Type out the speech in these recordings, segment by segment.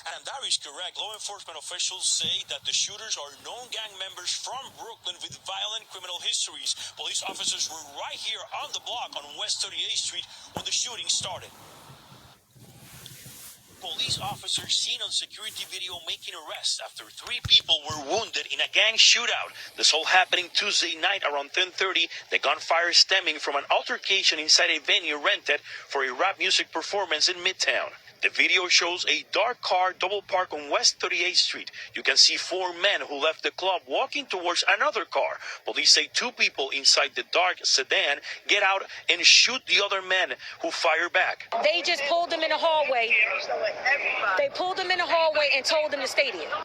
And that is correct. Law enforcement officials say that the shooters are known gang members from Brooklyn with violent criminal histories. Police officers were right here on the block on West 38th Street when the shooting started. Police officers seen on security video making arrests after 3 people were wounded in a gang shootout. This all happening Tuesday night around 10:30. The gunfire stemming from an altercation inside a venue rented for a rap music performance in Midtown. The video shows a dark car double parked on West 38th Street. You can see 4 men who left the club walking towards another car. Police say 2 people inside the dark sedan get out and shoot the other men who fire back. They just pulled them in the hallway. They pulled them in the hallway and told them to stay there.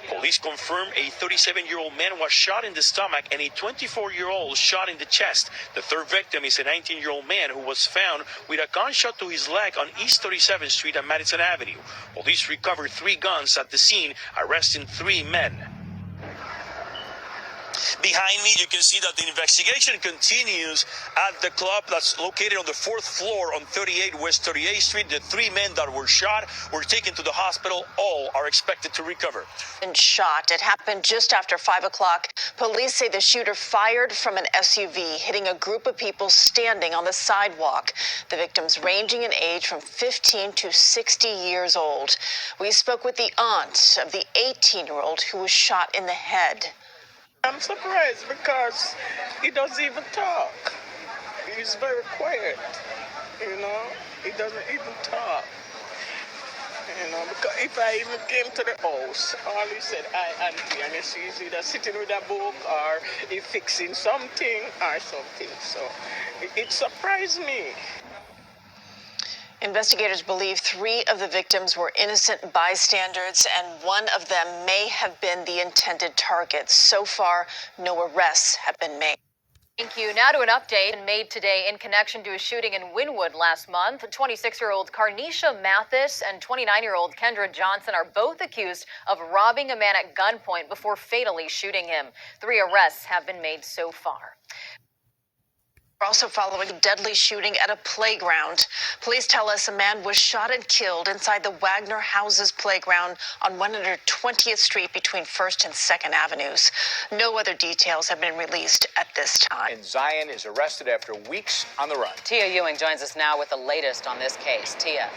Police confirm a 37-year-old man was shot in the stomach and a 24-year-old shot in the chest. The third victim is a 19-year-old man who was found with a gunshot to his leg on East 37th Street and Madison Avenue. Police recovered 3 guns at the scene, arresting 3 men. Behind me, you can see that the investigation continues at the club that's located on the 4th floor on 38 West 38th Street. The 3 men that were shot were taken to the hospital. All are expected to recover. And shot. It happened just after 5 o'clock. Police say the shooter fired from an SUV, hitting a group of people standing on the sidewalk. The victims ranging in age from 15 to 60 years old. We spoke with the aunt of the 18-year-old who was shot in the head. I'm surprised because he doesn't even talk. He's very quiet, He doesn't even talk. Because if I even came to the house, all he said, "Hi, auntie," and he's either sitting with a book or he fixing something or something. So it surprised me. Investigators believe 3 of the victims were innocent bystanders, and 1 of them may have been the intended target. So far, no arrests have been made. Thank you. Now to an update made today in connection to a shooting in Wynwood last month. 26-year-old Carnisha Mathis and 29-year-old Kendra Johnson are both accused of robbing a man at gunpoint before fatally shooting him. 3 arrests have been made so far. We're also following a deadly shooting at a playground. Police tell us a man was shot and killed inside the Wagner Houses playground on 120th Street between 1st and 2nd Avenues. No other details have been released at this time. And Zion is arrested after weeks on the run. Tia Ewing joins us now with the latest on this case. Tia.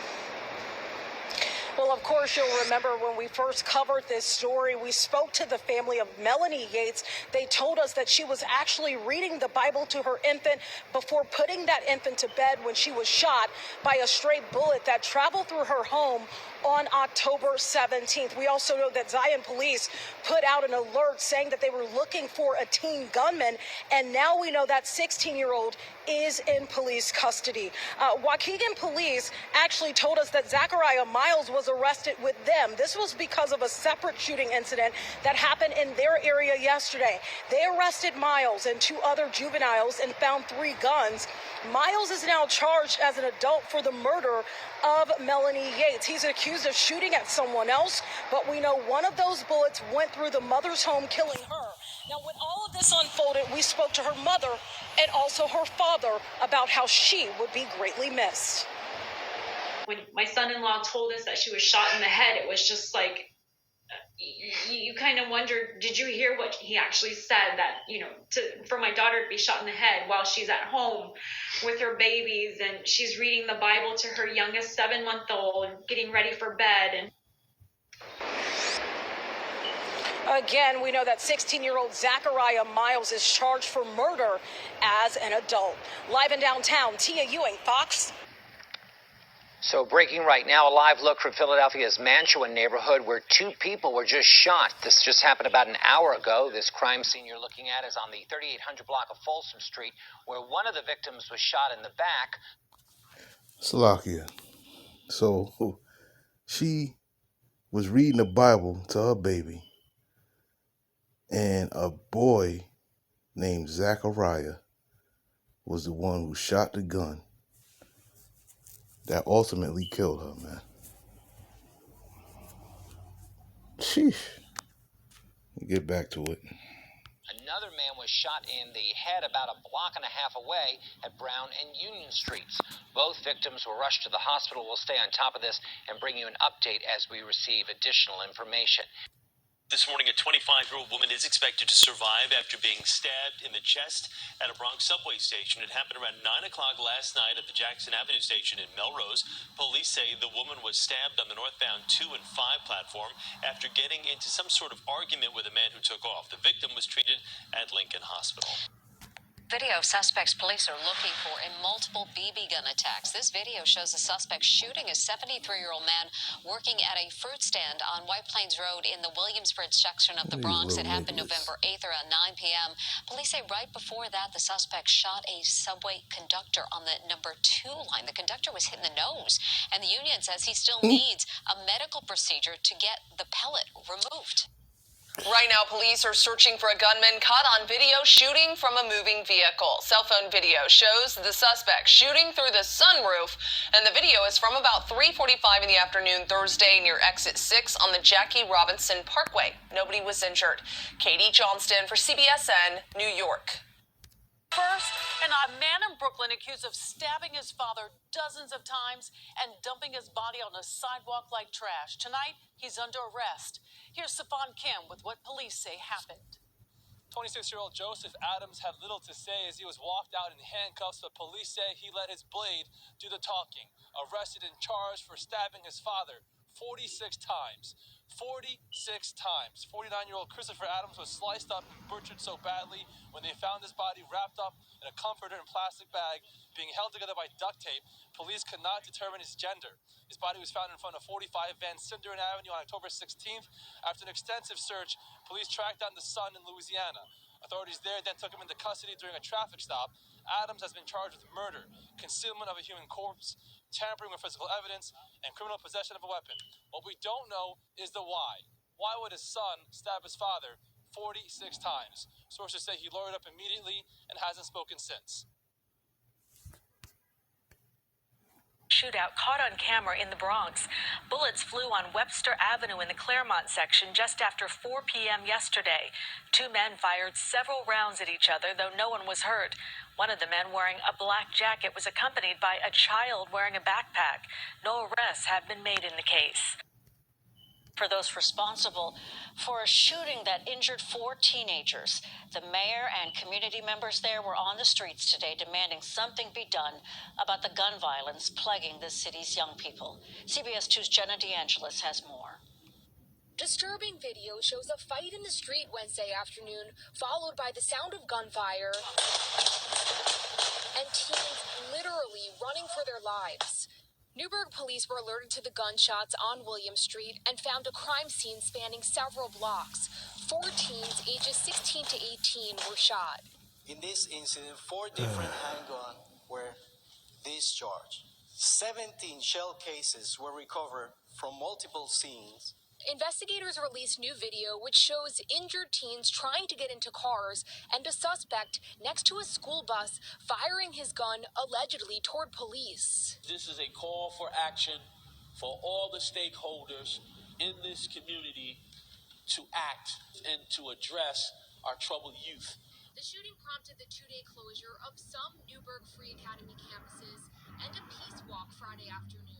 Well, of course, you'll remember when we first covered this story, we spoke to the family of Melanie Yates. They told us that she was actually reading the Bible to her infant before putting that infant to bed when she was shot by a stray bullet that traveled through her home on October 17th. We also know that Zion police put out an alert saying that they were looking for a teen gunman, and now we know that 16-year-old is in police custody. Waukegan police actually told us that Zachariah Miles was arrested with them. This was because of a separate shooting incident that happened in their area yesterday. They arrested Miles and 2 other juveniles and found 3 guns. Miles is now charged as an adult for the murder of Melanie Yates. He's accused of shooting at someone else, but we know one of those bullets went through the mother's home, killing her. Now, when all of this unfolded, we spoke to her mother and also her father about how she would be greatly missed. When my son-in-law told us that she was shot in the head, it was just like, you kind of wonder, did you hear what he actually said? That, for my daughter to be shot in the head while she's at home with her babies, and she's reading the Bible to her youngest 7-month-old, getting ready for bed. And again, we know that 16-year-old Zachariah Miles is charged for murder as an adult. Live in downtown, Tia Ewing, Fox. So breaking right now, a live look from Philadelphia's Mantuan neighborhood where 2 people were just shot. This just happened about an hour ago. This crime scene you're looking at is on the 3800 block of Folsom Street, where one of the victims was shot in the back. Salakia. So she was reading the Bible to her baby, and a boy named Zachariah was the one who shot the gun that ultimately killed her, man. Sheesh. Get back to it. Another man was shot in the head about a block and a half away at Brown and Union Streets. Both victims were rushed to the hospital. We'll stay on top of this and bring you an update as we receive additional information. This morning, a 25-year-old woman is expected to survive after being stabbed in the chest at a Bronx subway station. It happened around 9 o'clock last night at the Jackson Avenue station in Melrose. Police say the woman was stabbed on the northbound 2 and 5 platform after getting into some sort of argument with a man who took off. The victim was treated at Lincoln Hospital. Video of suspects police are looking for in multiple BB gun attacks. This video shows a suspect shooting a 73-year-old man working at a fruit stand on White Plains Road in the Williamsbridge section of the Bronx. It happened November 8th around 9 p.m. Police say right before that, the suspect shot a subway conductor on the number 2 line. The conductor was hit in the nose, and the union says he still needs a medical procedure to get the pellet removed. Right now, police are searching for a gunman caught on video shooting from a moving vehicle. Cell phone video shows the suspect shooting through the sunroof, and the video is from about 3:45 in the afternoon Thursday near Exit 6 on the Jackie Robinson Parkway. Nobody was injured. Katie Johnston for CBSN, New York. First, a man in Brooklyn accused of stabbing his father dozens of times and dumping his body on a sidewalk like trash. Tonight, he's under arrest. Here's Safan Kim with what police say happened. 26-year-old Joseph Adams had little to say as he was walked out in handcuffs, but police say he let his blade do the talking. Arrested and charged for stabbing his father 46 times. 46 times. 49-year-old Christopher Adams was sliced up and butchered so badly when they found his body wrapped up in a comforter and plastic bag, being held together by duct tape. Police could not determine his gender. His body was found in front of 45 Van Sinderen Avenue on October 16th. After an extensive search, police tracked down the son in Louisiana. Authorities there then took him into custody during a traffic stop. Adams has been charged with murder, concealment of a human corpse, tampering with physical evidence, and criminal possession of a weapon. What we don't know is the why. Why would his son stab his father 46 times? Sources say he lawyered up immediately and hasn't spoken since. Shootout caught on camera in the Bronx. Bullets flew on Webster Avenue in the Claremont section just after 4 p.m. yesterday. 2 men fired several rounds at each other, though no one was hurt. One of the men wearing a black jacket was accompanied by a child wearing a backpack. No arrests have been made in the case. For those responsible for a shooting that injured 4 teenagers. The mayor and community members there were on the streets today demanding something be done about the gun violence plaguing the city's young people. CBS 2's Jenna DeAngelis has more. Disturbing video shows a fight in the street Wednesday afternoon, followed by the sound of gunfire and teens literally running for their lives. Newburgh police were alerted to the gunshots on William Street and found a crime scene spanning several blocks. 4 teens ages 16 to 18 were shot. In this incident, 4 different handguns were discharged. 17 shell cases were recovered from multiple scenes. Investigators released new video which shows injured teens trying to get into cars and a suspect next to a school bus firing his gun allegedly toward police. This is a call for action for all the stakeholders in this community to act and to address our troubled youth. The shooting prompted the 2-day closure of some Newburgh Free Academy campuses and a peace walk Friday afternoon.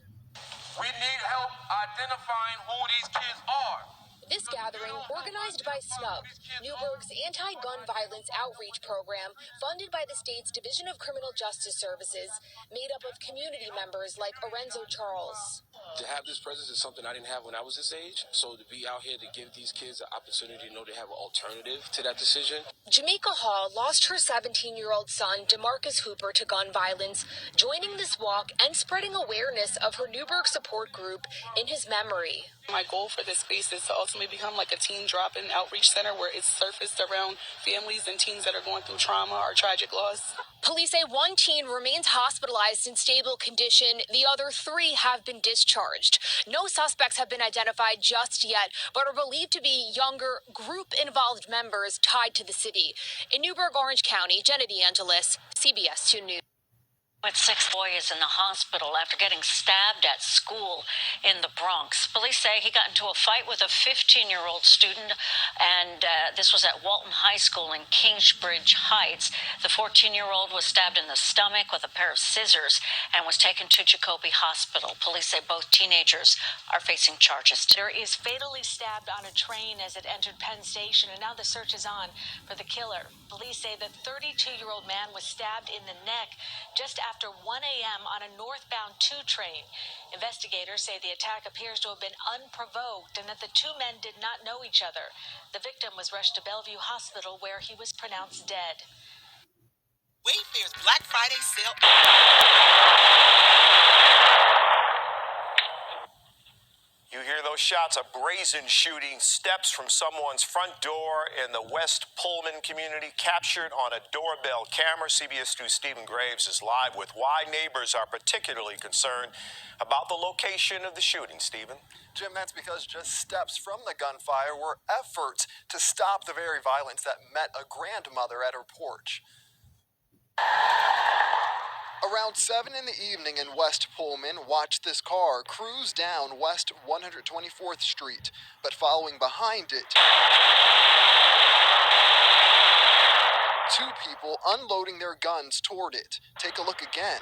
We need help identifying who these kids are. This gathering, organized by SNUB, Newburgh's anti-gun violence outreach program, funded by the state's Division of Criminal Justice Services, made up of community members like Orenzo Charles. To have this presence is something I didn't have when I was this age, so to be out here to give these kids an opportunity to know they have an alternative to that decision. Jamaica Hall lost her 17-year-old son, DeMarcus Hooper, to gun violence, joining this walk and spreading awareness of her Newburgh support group in his memory. My goal for this space is to ultimately become like a teen drop-in outreach center where it's surfaced around families and teens that are going through trauma or tragic loss. Police say 1 teen remains hospitalized in stable condition. The other 3 have been discharged. No suspects have been identified just yet, but are believed to be younger group-involved members tied to the city. In Newburgh, Orange County, Jenna DeAngelis, CBS 2 News. With 6 boys in the hospital after getting stabbed at school in the Bronx. Police say he got into a fight with a 15-year-old student, and this was at Walton High School in Kingsbridge Heights. The 14-year-old was stabbed in the stomach with a pair of scissors and was taken to Jacoby Hospital. Police say both teenagers are facing charges. There is fatally stabbed on a train as it entered Penn Station, and now the search is on for the killer. Police say the 32-year-old man was stabbed in the neck just after 1 a.m. on a northbound 2 train. Investigators say the attack appears to have been unprovoked and that the two men did not know each other. The victim was rushed to Bellevue Hospital, where he was pronounced dead. Wayfair's Black Friday sale. You hear those shots, a brazen shooting steps from someone's front door in the West Pullman community, captured on a doorbell camera. CBS 2's Stephen Graves is live with why neighbors are particularly concerned about the location of the shooting. Stephen? Jim, that's because just steps from the gunfire were efforts to stop the very violence that met a grandmother at her porch. Around 7 in the evening in West Pullman, watch this car cruise down West 124th Street, but following behind it, 2 people unloading their guns toward it. Take a look again.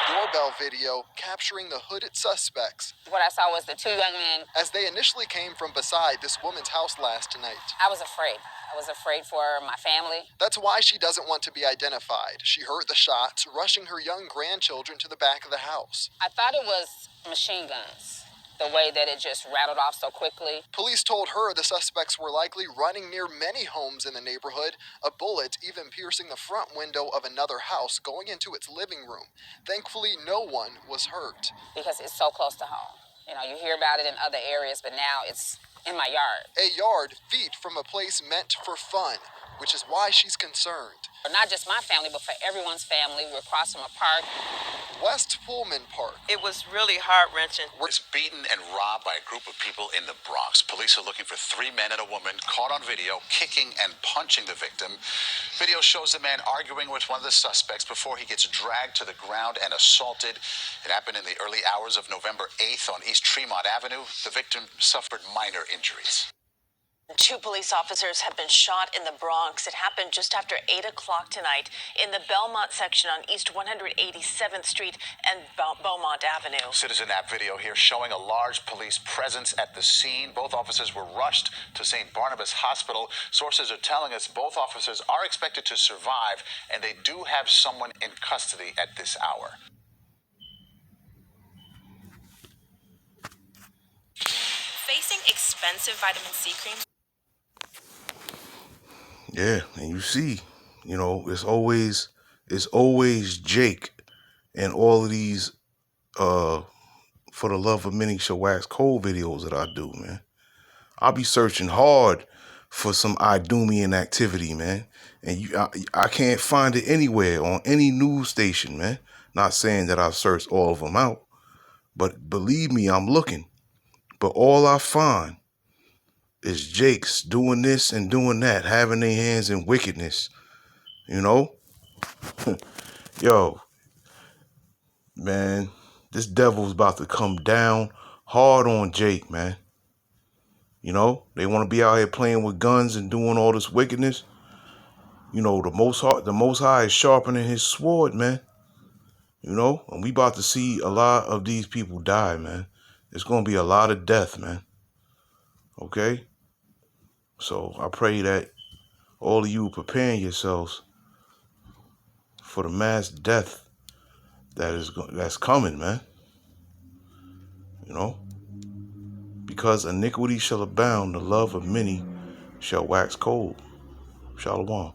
Doorbell video capturing the hooded suspects. What I saw was the 2 young men. As they initially came from beside this woman's house last night. I was afraid. I was afraid for my family. That's why she doesn't want to be identified. She heard the shots, rushing her young grandchildren to the back of the house. I thought it was machine guns, the way that it just rattled off so quickly. Police told her the suspects were likely running near many homes in the neighborhood, a bullet even piercing the front window of another house going into its living room. Thankfully, no one was hurt. Because it's so close to home. You know, you hear about it in other areas, but now it's in my yard. A yard feet from a place meant for fun, which is why she's concerned. Not just my family, but for everyone's family. We're crossing a park. West Pullman Park. It was really heart-wrenching. Was beaten and robbed by a group of people in the Bronx. Police are looking for 3 men and a woman caught on video kicking and punching the victim. Video shows the man arguing with one of the suspects before he gets dragged to the ground and assaulted. It happened in the early hours of November 8th on East Tremont Avenue. The victim suffered minor injuries. 2 police officers have been shot in the Bronx. It happened just after 8 o'clock tonight in the Belmont section on East 187th Street and Beaumont Avenue. Citizen app video here showing a large police presence at the scene. Both officers were rushed to St. Barnabas Hospital. Sources are telling us both officers are expected to survive, and they do have someone in custody at this hour. Facing expensive vitamin C creams. Yeah, and you see, you know, it's always Jake and all of these For the Love of Many Shall Wax Cold videos that I do, man. I'll be searching hard for some Idumean activity, man. And I can't find it anywhere on any news station, man. Not saying that I've searched all of them out, but believe me, I'm looking. But all I find is Jake's doing this and doing that, having their hands in wickedness, you know? Yo, man, this devil's about to come down hard on Jake, man. You know, they want to be out here playing with guns and doing all this wickedness. You know, the Most High is sharpening his sword, man. You know, and we about to see a lot of these people die, man. It's going to be a lot of death, man. Okay? So I pray that all of you preparing yourselves for the mass death that's coming, man. You know? Because iniquity shall abound, the love of many shall wax cold. Shalom.